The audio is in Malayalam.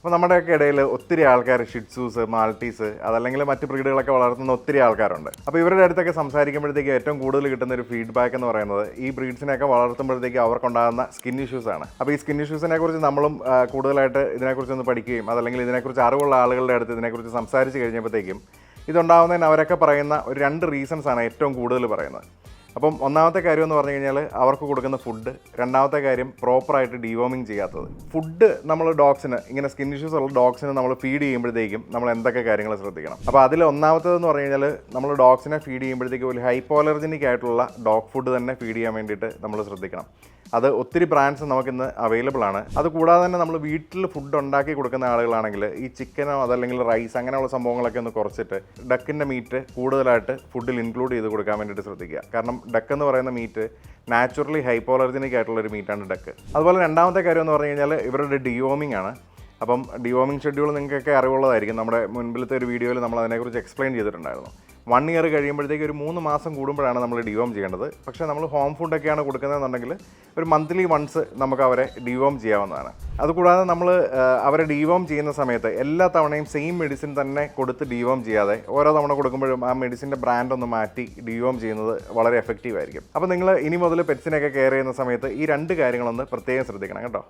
അപ്പോൾ നമ്മുടെയൊക്കെ ഇടയിൽ ഒത്തിരി ആൾക്കാർ ഷിറ്റ്സൂസ്, മാൾട്ടീസ് അതല്ലെങ്കിൽ മറ്റ് ബ്രീഡുകളൊക്കെ വളർത്തുന്ന ഒത്തിരി ആൾക്കാരുണ്ട്. അപ്പോൾ ഇവരുടെ അടുത്തൊക്കെ സംസാരിക്കുമ്പോഴത്തേക്ക് ഏറ്റവും കൂടുതൽ കിട്ടുന്ന ഒരു ഫീഡ്ബാക്ക് എന്ന് പറയുന്നത് ഈ ബ്രീഡ്സിനെയൊക്കെ വളർത്തുമ്പോഴത്തേക്ക് അവർക്കുണ്ടാകുന്ന സ്കിൻ ഇഷ്യൂസാണ്. അപ്പോൾ ഈ സ്കിൻ ഇഷ്യൂസിനെ കുറിച്ച് നമ്മളും കൂടുതലായിട്ട് ഇതിനെക്കുറിച്ചൊന്ന് പഠിക്കുകയും അതല്ലെങ്കിൽ ഇതിനെക്കുറിച്ച് അറിവുള്ള ആളുകളുടെ അടുത്ത് ഇതിനെക്കുറിച്ച് സംസാരിച്ച് കഴിഞ്ഞപ്പോഴത്തേക്കും ഇതുണ്ടാകുന്നതിന് അവരൊക്കെ പറയുന്ന ഒരു 2 റീസൺസാണ് ഏറ്റവും കൂടുതൽ പറയുന്നത്. അപ്പം ഒന്നാമത്തെ കാര്യം എന്ന് പറഞ്ഞു കഴിഞ്ഞാൽ അവർക്ക് കൊടുക്കുന്ന ഫുഡ്, രണ്ടാമത്തെ കാര്യം പ്രോപ്പറായിട്ട് ഡീവോമിങ് ചെയ്യാത്തത്. ഫുഡ് നമ്മൾ ഡോഗ്സിന് ഇങ്ങനെ സ്കിൻ ഇഷ്യൂസ് ഉള്ള ഡോഗ്സിന് നമ്മൾ ഫീഡ് ചെയ്യുമ്പോഴത്തേക്കും നമ്മൾ എന്തൊക്കെ കാര്യങ്ങൾ ശ്രദ്ധിക്കണം. അപ്പോൾ അതിൽ ഒന്നാമത്തേതെന്ന് പറഞ്ഞു കഴിഞ്ഞാൽ നമ്മൾ ഡോഗ്സിനെ ഫീഡ് ചെയ്യുമ്പോഴത്തേക്കും ഒരു ഹൈപ്പോലർജനിക് ആയിട്ടുള്ള ഡോഗ് ഫുഡ് തന്നെ ഫീഡ് ചെയ്യാൻ വേണ്ടിയിട്ട് നമ്മൾ ശ്രദ്ധിക്കണം. അത് ഒത്തിരി ബ്രാൻഡ്സ് നമുക്കിന്ന് അവൈലബിൾ ആണ്. അതുകൂടാതെ തന്നെ നമ്മൾ വീട്ടിൽ ഫുഡ് ഉണ്ടാക്കി കൊടുക്കുന്ന ആളുകളാണെങ്കിൽ ഈ ചിക്കനോ അതല്ലെങ്കിൽ റൈസ് അങ്ങനെയുള്ള സംഭവങ്ങളൊക്കെ ഒന്ന് കുറച്ചിട്ട് ഡക്കിൻ്റെ മീറ്റ് കൂടുതലായിട്ട് ഫുഡിൽ ഇൻക്ലൂഡ് ചെയ്ത് കൊടുക്കാൻ വേണ്ടിയിട്ട് ശ്രദ്ധിക്കുക. കാരണം ഡക്ക് എന്ന് പറയുന്ന മീറ്റ് നാച്ചുറലി ഹൈപ്പോലർജനിക് ആയിട്ടുള്ളൊരു മീറ്റാണ് ഡക്ക്. അതുപോലെ രണ്ടാമത്തെ കാര്യം എന്ന് പറഞ്ഞു കഴിഞ്ഞാൽ ഇവരുടെ ഡിവോമിംഗ് ആണ്. അപ്പം ഡിവോമിംഗ് ഷെഡ്യൂൾ നിങ്ങൾക്കൊക്കെ അറിവുള്ളതായിരിക്കും. നമ്മുടെ മുൻപിലത്തെ ഒരു വീഡിയോയിൽ നമ്മൾ അതിനെക്കുറിച്ച് എക്സ്പ്ലെയിൻ ചെയ്തിട്ടുണ്ടായിരുന്നു. 1 ഇയർ കഴിയുമ്പോഴത്തേക്ക് ഒരു 3 മാസം കൂടുമ്പോഴാണ് നമ്മൾ ഡിവോം ചെയ്യേണ്ടത്. പക്ഷേ നമ്മൾ ഹോം ഫുഡൊക്കെയാണ് കൊടുക്കുന്നതെന്നുണ്ടെങ്കിൽ ഒരു മന്ത്ലി വൺസ് നമുക്ക് അവരെ ഡിവോം ചെയ്യാവുന്നതാണ്. അതുകൂടാതെ നമ്മൾ അവരെ ഡിവോം ചെയ്യുന്ന സമയത്ത് എല്ലാ തവണയും സെയിം മെഡിസിൻ തന്നെ കൊടുത്ത് ഡിവോം ചെയ്യാതെ ഓരോ തവണ കൊടുക്കുമ്പോഴും ആ മെഡിസിൻ്റെ ബ്രാൻഡ് ഒന്ന് മാറ്റി ഡിവോം ചെയ്യുന്നത് വളരെ എഫക്റ്റീവ് ആയിരിക്കും. അപ്പോൾ നിങ്ങൾ ഇനി മുതൽ പെറ്റ്സിനെയൊക്കെ കെയർ ചെയ്യുന്ന സമയത്ത് ഈ 2 കാര്യങ്ങളൊന്ന് പ്രത്യേകം ശ്രദ്ധിക്കണം കേട്ടോ.